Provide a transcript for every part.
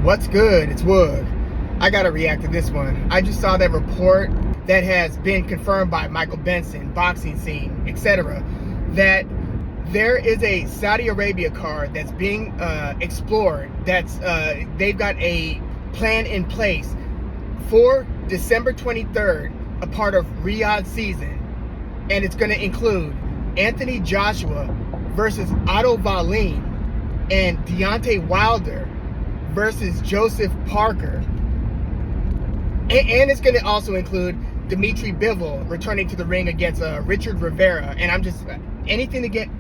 What's good? It's Wood. I gotta react to this one. I just saw that report that has been confirmed by Michael Benson, Boxing Scene, etc., that there is a Saudi Arabia card that's being explored. That's they've got a plan in place for December 23rd, a part of Riyadh season, and it's going to include Anthony Joshua versus Otto Wallin and Deontay Wilder versus Joseph Parker. And it's going to also include Dimitri Bivol returning to the ring against Richard Rivera. And I'm just, anything to get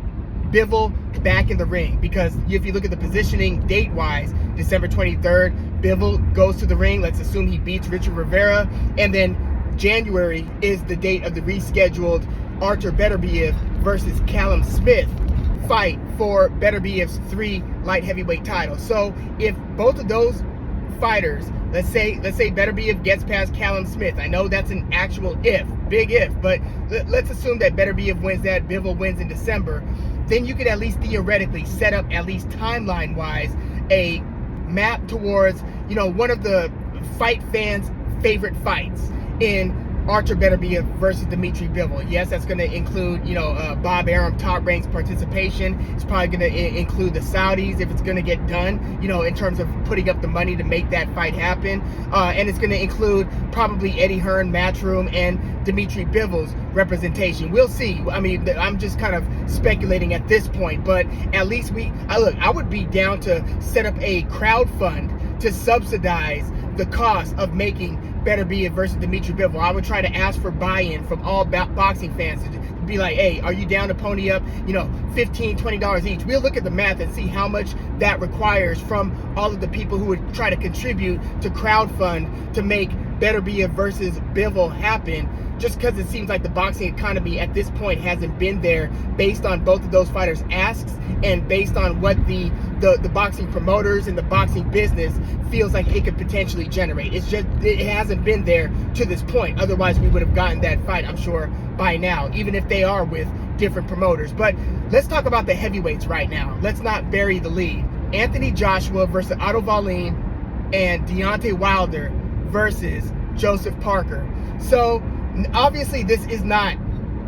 Bivol back in the ring, because if you look at the positioning date-wise, December 23rd, Bivol goes to the ring. Let's assume he beats Richard Rivera. And then January is the date of the rescheduled Artur Beterbiev versus Callum Smith fight for Beterbiev's 3 light heavyweight titles. So if both of those fighters, let's say Beterbiev gets past Callum Smith, I know that's an actual if, big if, but let's assume that Beterbiev wins that, Bivol wins in December, then you could at least theoretically set up, at least timeline-wise, a map towards, you know, one of the fight fans' favorite fights in Artur Beterbiev versus Dimitri Bivol. Yes, that's going to include, you know, Bob Arum, Top Rank's participation. It's probably going to include the Saudis if it's going to get done, you know, in terms of putting up the money to make that fight happen. And it's going to include probably Eddie Hearn, Matchroom, and Dimitri Bivol's representation. We'll see. I mean, I'm just kind of speculating at this point, but at least I would be down to set up a crowd fund to subsidize the cost of making Beterbiev versus Dimitri Bivol. I would try to ask for buy-in from all boxing fans to be like, hey, are you down to pony up, you know, $15, $20 each? We'll look at the math and see how much that requires from all of the people who would try to contribute to crowdfund to make Beterbiev versus Bivol happen, just because it seems like the boxing economy at this point hasn't been there based on both of those fighters' asks and based on what the boxing promoters and the boxing business feels like it could potentially generate. It's just, it hasn't been there to this point. Otherwise, we would have gotten that fight, I'm sure, by now, even if they are with different promoters. But let's talk about the heavyweights right now. Let's not bury the lead. Anthony Joshua versus Otto Wallin and Deontay Wilder versus Joseph Parker. So obviously this is not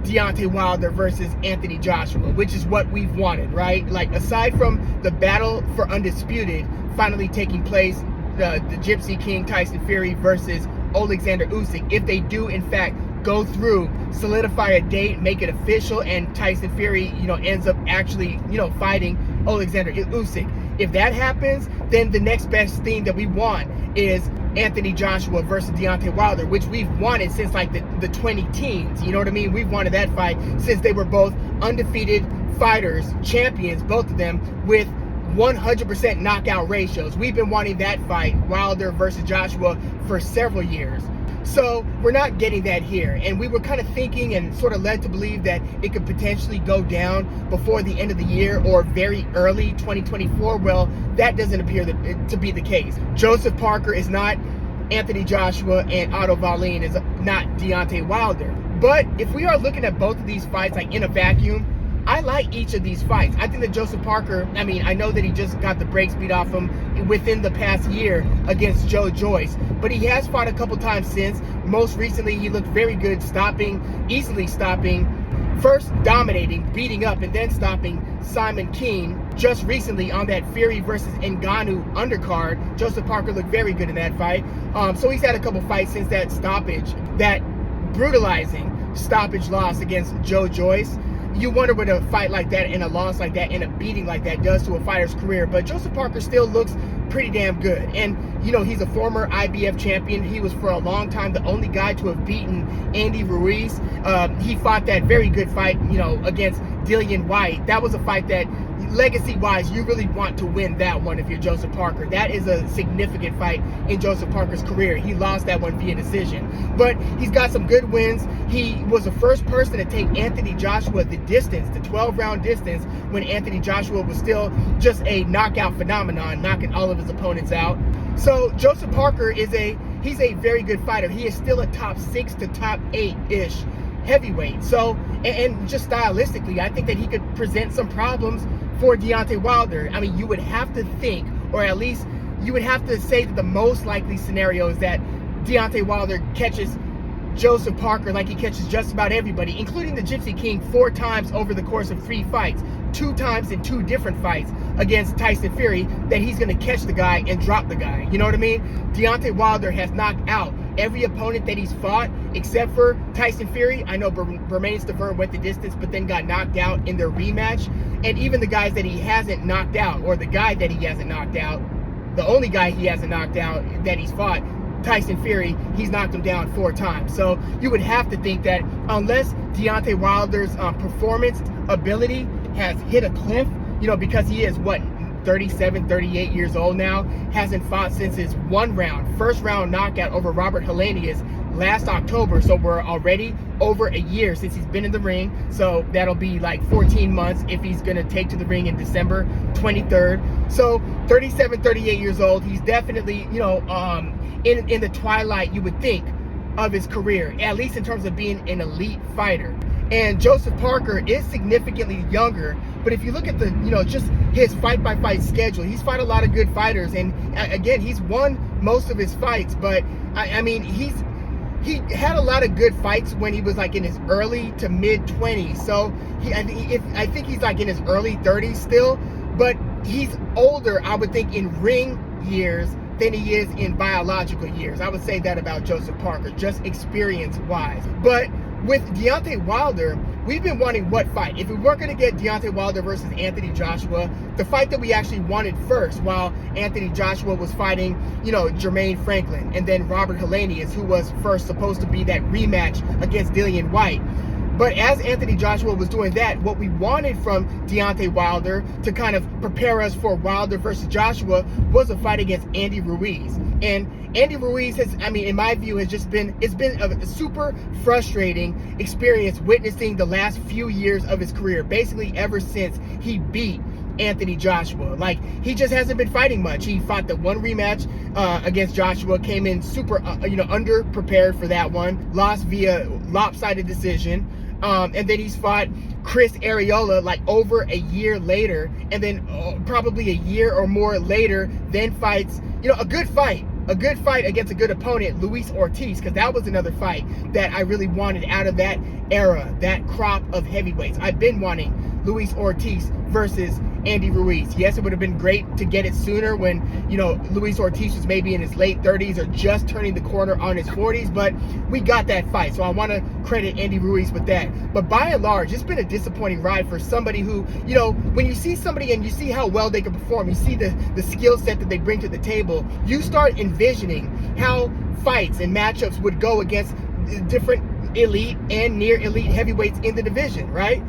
Deontay Wilder versus Anthony Joshua, which is what we've wanted, right? Like, aside from the battle for undisputed finally taking place, the Gypsy King Tyson Fury versus Alexander Usyk, if they do in fact go through, solidify a date, make it official, and Tyson Fury, you know, ends up actually, you know, fighting Alexander Usyk. If that happens, then the next best thing that we want is Anthony Joshua versus Deontay Wilder, which we've wanted since like the 2010s. You know what I mean? We've wanted that fight since they were both undefeated fighters, champions, both of them, with 100% knockout ratios. We've been wanting that fight, Wilder versus Joshua, for several years. So we're not getting that here. And we were kind of thinking and sort of led to believe that it could potentially go down before the end of the year or very early 2024. Well, that doesn't appear to be the case. Joseph Parker is not Anthony Joshua, and Otto Wallin is not Deontay Wilder. But if we are looking at both of these fights like in a vacuum, I like each of these fights. I think that Joseph Parker, I mean, I know that he just got the brakes beat off him within the past year against Joe Joyce, but he has fought a couple times since. Most recently, he looked very good easily stopping, first dominating, beating up, and then stopping Simon Keane. Just recently on that Fury versus Ngannou undercard, Joseph Parker looked very good in that fight. So he's had a couple fights since that stoppage, that brutalizing stoppage loss against Joe Joyce. You wonder what a fight like that and a loss like that and a beating like that does to a fighter's career. But Joseph Parker still looks pretty damn good. And, you know, he's a former IBF champion. He was for a long time the only guy to have beaten Andy Ruiz. He fought that very good fight, you know, against Dillian White. That was a fight that, legacy-wise, you really want to win that one if you're Joseph Parker. That is a significant fight in Joseph Parker's career. He lost that one via decision. But he's got some good wins. He was the first person to take Anthony Joshua the distance, the 12-round distance, when Anthony Joshua was still just a knockout phenomenon, knocking all of his opponents out. So Joseph Parker he's a very good fighter. He is still a top 6 to top 8-ish heavyweight. So, and just stylistically, I think that he could present some problems for Deontay Wilder. I mean, you would have to think, or at least you would have to say that the most likely scenario is that Deontay Wilder catches Joseph Parker like he catches just about everybody, including the Gypsy King, 4 times over the course of 3 fights, 2 times in 2 different fights against Tyson Fury, that he's going to catch the guy and drop the guy. You know what I mean? Deontay Wilder has knocked out every opponent that he's fought except for Tyson Fury. I know Bermane Stiverne went the distance but then got knocked out in their rematch. And even the guys that he hasn't knocked out, or the guy that he hasn't knocked out, the only guy he hasn't knocked out that he's fought, Tyson Fury, he's knocked him down 4 times. So you would have to think that unless Deontay Wilder's performance ability has hit a cliff, you know, because he is, what, 37, 38 years old now, hasn't fought since his first round knockout over Robert Helenius last October. So we're already over a year since he's been in the ring. So that'll be like 14 months if he's going to take to the ring in December 23rd. So 37, 38 years old. He's definitely, you know, in the twilight, you would think, of his career, at least in terms of being an elite fighter. And Joseph Parker is significantly younger, but if you look at the, you know, just his fight-by-fight schedule, he's fought a lot of good fighters, and again, he's won most of his fights. But I mean, he had a lot of good fights when he was like in his early to mid-20s. So I think he's like in his early 30s still, but he's older, I would think, in ring years than he is in biological years. I would say that about Joseph Parker, just experience-wise. But with Deontay Wilder, we've been wanting what fight? If we weren't going to get Deontay Wilder versus Anthony Joshua, the fight that we actually wanted first, while Anthony Joshua was fighting, you know, Jermaine Franklin, and then Robert Helenius, who was first supposed to be that rematch against Dillian Whyte. But as Anthony Joshua was doing that, what we wanted from Deontay Wilder to kind of prepare us for Wilder versus Joshua was a fight against Andy Ruiz. And Andy Ruiz has, I mean, in my view, it's been a super frustrating experience witnessing the last few years of his career, basically ever since he beat Anthony Joshua. Like, he just hasn't been fighting much. He fought the one rematch against Joshua, came in super, underprepared for that one, lost via lopsided decision. And then he's fought Chris Arreola like over a year later, and then probably a year or more later, then fights, a good fight against a good opponent, Luis Ortiz, because that was another fight that I really wanted out of that era, that crop of heavyweights. I've been wanting Luis Ortiz versus Andy Ruiz. Yes, it would have been great to get it sooner when, Luis Ortiz was maybe in his late 30s or just turning the corner on his 40s, but we got that fight. So I want to credit Andy Ruiz with that. But by and large, it's been a disappointing ride for somebody who, when you see somebody and you see how well they can perform, you see the skill set that they bring to the table, you start envisioning how fights and matchups would go against different elite and near elite heavyweights in the division, right?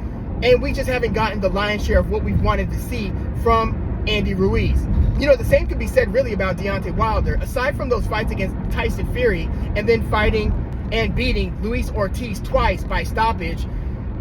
And we just haven't gotten the lion's share of what we wanted to see from Andy Ruiz. The same could be said really about Deontay Wilder. Aside from those fights against Tyson Fury and then fighting and beating Luis Ortiz twice by stoppage,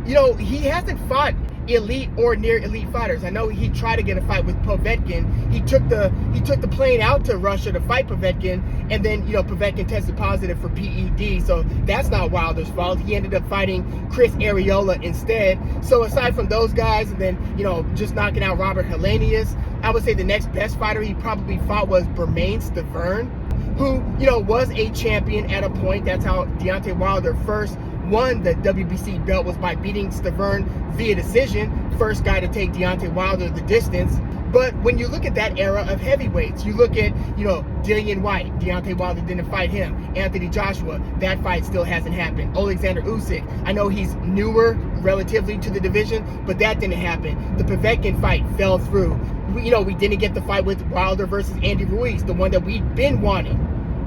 he hasn't fought elite or near elite fighters. I know he tried to get a fight with Povetkin. He took the plane out to Russia to fight Povetkin, and then Povetkin tested positive for PED, so that's not Wilder's fault. He ended up fighting Chris Arreola instead. So aside from those guys, and then just knocking out Robert Helenius, I would say the next best fighter he probably fought was Bermane Stiverne, who was a champion at a point. That's how Deontay Wilder first won the WBC belt, was by beating Stiverne via decision. First guy to take Deontay Wilder the distance. But when you look at that era of heavyweights, you look at, Dillian Whyte, Deontay Wilder didn't fight him. Anthony Joshua, that fight still hasn't happened. Alexander Usyk, I know he's newer relatively to the division, but that didn't happen. The Povetkin fight fell through. We didn't get the fight with Wilder versus Andy Ruiz, the one that we'd been wanting.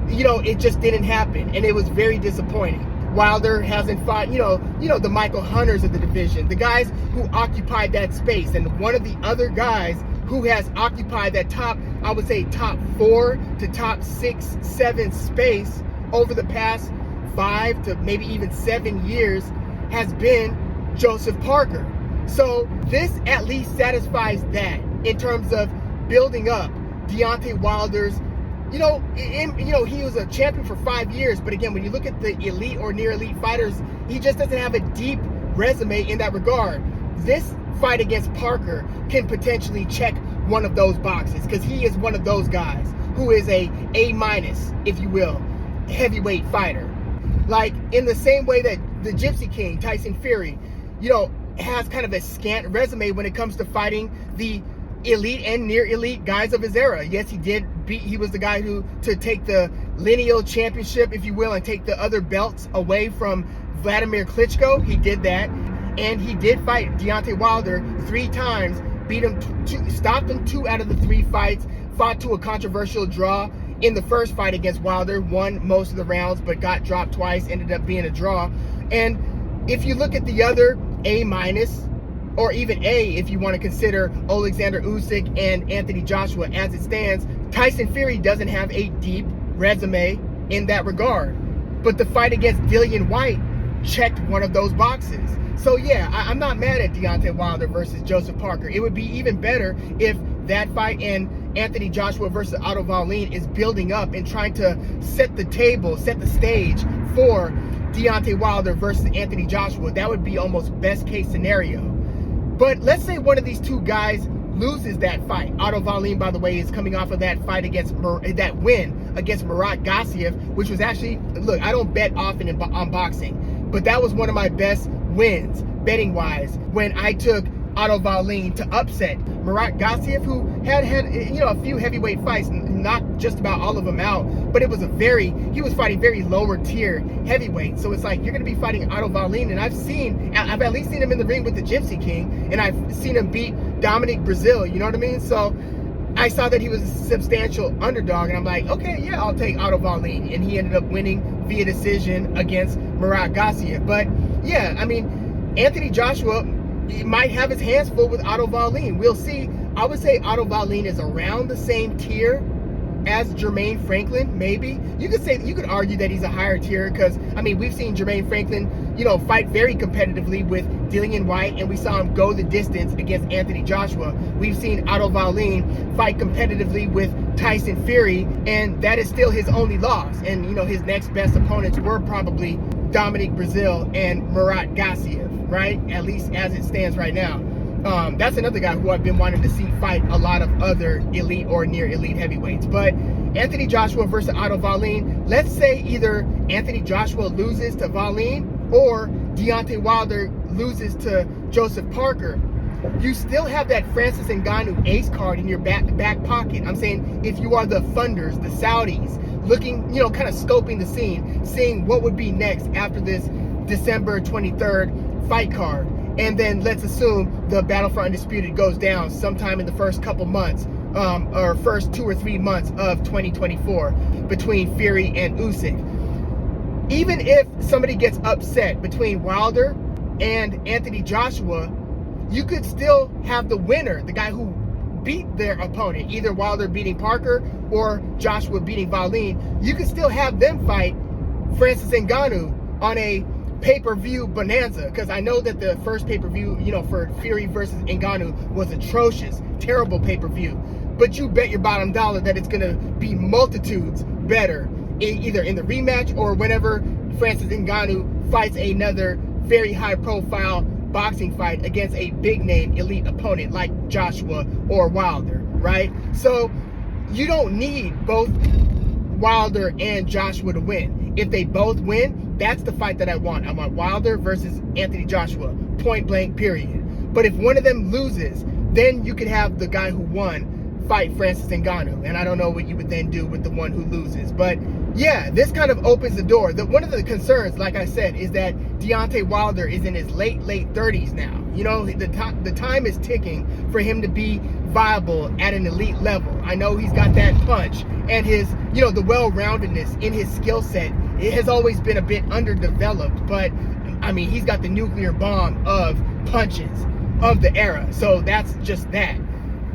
It just didn't happen, and it was very disappointing. Wilder hasn't fought, the Michael Hunters of the division, the guys who occupied that space. And one of the other guys who has occupied that top 4 to top 6, 7 space over the past 5 to maybe even 7 years has been Joseph Parker. So this at least satisfies that in terms of building up Deontay Wilder's. He was a champion for 5 years, but again, when you look at the elite or near elite fighters, he just doesn't have a deep resume in that regard. This fight against Parker can potentially check one of those boxes, because he is one of those guys who is a A-, if you will, heavyweight fighter. Like, in the same way that the Gypsy King, Tyson Fury, has kind of a scant resume when it comes to fighting the elite and near elite guys of his era. Yes, he was the guy to take the lineal championship, if you will, and take the other belts away from Vladimir Klitschko. He did that. And he did fight Deontay Wilder 3 times, beat him, stopped him 2 out of the 3 fights, fought to a controversial draw in the first fight against Wilder, won most of the rounds, but got dropped twice, ended up being a draw. And if you look at the other A-, or even A, if you want to consider Alexander Usyk and Anthony Joshua as it stands, Tyson Fury doesn't have a deep resume in that regard. But the fight against Dillian Whyte checked one of those boxes. So yeah, I'm not mad at Deontay Wilder versus Joseph Parker. It would be even better if that fight and Anthony Joshua versus Otto Wallin is building up and trying to set the table, set the stage for Deontay Wilder versus Anthony Joshua. That would be almost best case scenario. But let's say one of these 2 guys loses that fight. Otto Wallin, by the way, is coming off of that fight that win against Murat Gassiev, which was actually, look, I don't bet often on boxing, but that was one of my best wins betting wise when I took Otto Wallin to upset Murat Gassiev, who had a few heavyweight fights, not just about all of them out, but he was fighting very lower tier heavyweight. So it's like, you're going to be fighting Otto Wallin, and I've at least seen him in the ring with the Gypsy King, and I've seen him beat Dominic Brazil, you know what I mean? So I saw that he was a substantial underdog, and I'm like, okay, yeah, I'll take Otto Wallin, and he ended up winning via decision against Murat Gassiev. But yeah, I mean, Anthony Joshua might have his hands full with Otto Wallin. We'll see. I would say Otto Wallin is around the same tier as Jermaine Franklin, maybe. You could argue that he's a higher tier because, I mean, we've seen Jermaine Franklin, fight very competitively with Dillian Whyte, and we saw him go the distance against Anthony Joshua. We've seen Otto Wallin fight competitively with Tyson Fury, and that is still his only loss. And, his next best opponents were probably Dominic Brazil and Murat Gassiev, right? At least as it stands right now. That's another guy who I've been wanting to see fight a lot of other elite or near elite heavyweights. But Anthony Joshua versus Otto Wallin, let's say either Anthony Joshua loses to Wallin or Deontay Wilder loses to Joseph Parker. You still have that Francis Ngannou ace card in your back pocket. I'm saying, if you are the funders, the Saudis, looking, kind of scoping the scene, seeing what would be next after this December 23rd fight card. And then let's assume the Battle for Undisputed goes down sometime in the first couple months, or first 2 or 3 months of 2024 between Fury and Usyk. Even if somebody gets upset between Wilder and Anthony Joshua, you could still have the winner, the guy who beat their opponent, either Wilder beating Parker or Joshua beating Wallin. You could still have them fight Francis Ngannou on a pay-per-view bonanza, because I know that the first pay-per-view, for Fury versus Ngannou was atrocious, terrible pay-per-view. But you bet your bottom dollar that it's going to be multitudes better, either in the rematch or whenever Francis Ngannou fights another very high-profile boxing fight against a big-name elite opponent like Joshua or Wilder, right? So you don't need both Wilder and Joshua to win. If they both win, that's the fight that I want. I want Wilder versus Anthony Joshua, point blank, period. But if one of them loses, then you could have the guy who won fight Francis Ngannou. And I don't know what you would then do with the one who loses. But yeah, this kind of opens the door. One of the concerns, like I said, is that Deontay Wilder is in his late 30s now. The time is ticking for him to be viable at an elite level. I know he's got that punch, and his, the well-roundedness in his skill set, it has always been a bit underdeveloped, but I mean, he's got the nuclear bomb of punches of the era. So that's just that.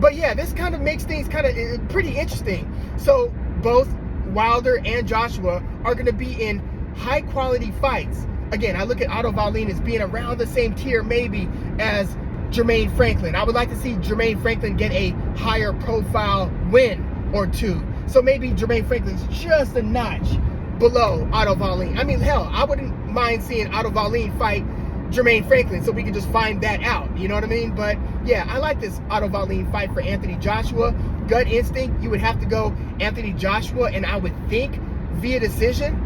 But yeah, this kind of makes things kind of pretty interesting. So both Wilder and Joshua are going to be in high quality fights. Again, I look at Otto Wallin as being around the same tier maybe as Jermaine Franklin. I would like to see Jermaine Franklin get a higher profile win or two. So maybe Jermaine Franklin's just a notch below Otto Wallin. I mean, hell, I wouldn't mind seeing Otto Wallin fight Jermaine Franklin so we can just find that out. You know what I mean? But yeah, I like this Otto Wallin fight for Anthony Joshua. gut instinct, you would have to go Anthony Joshua, and I would think via decision.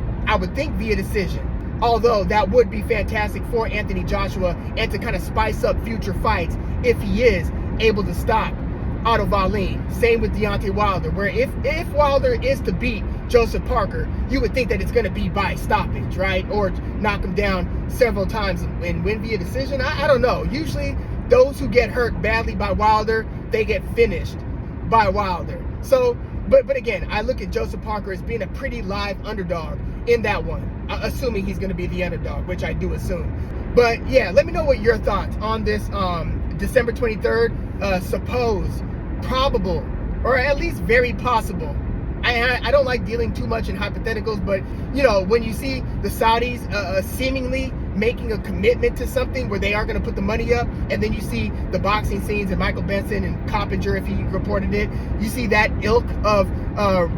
Although that would be fantastic for Anthony Joshua and to kind of spice up future fights if he is able to stop Otto Wallin. Same with Deontay Wilder, where if Wilder is to beat Joseph Parker, you would think that it's going to be by stoppage, right? Or knock him down several times and win via decision. I don't know. Usually those who get hurt badly by Wilder, they get finished by Wilder. So, but again, I look at Joseph Parker as being a pretty live underdog in that one, assuming he's going to be the underdog, which I do assume. But yeah, let me know what your thoughts on this December 23rd supposed, probable, or at least very possible. I don't like dealing too much in hypotheticals, but you know, when you see the Saudis seemingly making a commitment to something where they are going to put the money up, and then you see the boxing scenes and Michael Benson and Coppinger, if he reported it, you see that ilk of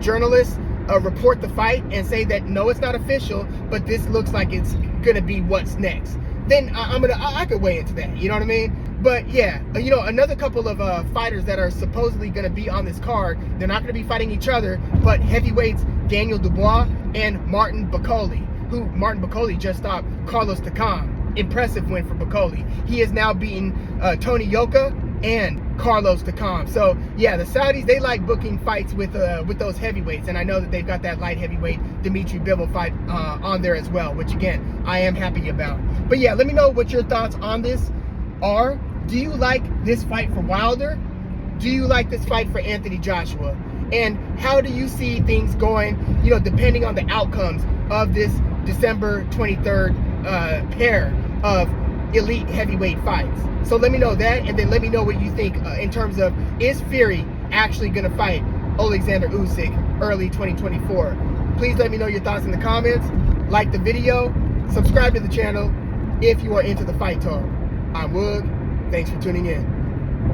journalists report the fight and say that no, it's not official, but this looks like it's going to be what's next. Then I could weigh into that, you know what I mean? But yeah, you know, another couple of fighters that are supposedly going to be on this card, they're not going to be fighting each other, but heavyweights Daniel Dubois and Martin Bakole, who Martin Bakole just stopped Carlos Takam. Impressive win for Bakole. He has now beaten Tony Yoka and Carlos Takam. So yeah, the Saudis, they like booking fights with those heavyweights, and I know that they've got that light heavyweight Dimitri Bivol fight on there as well, which again, I am happy about. But yeah, let me know what your thoughts on this are. Do you like this fight for Wilder? Do you like this fight for Anthony Joshua? And how do you see things going, you know, depending on the outcomes of this December 23rd pair of elite heavyweight fights? So let me know that, and then let me know what you think in terms of, is Fury actually going to fight Alexander Usyk early 2024? Please let me know your thoughts in the comments. Like the video, subscribe to the channel if you are into the fight talk. I'm Wood. Thanks for tuning in.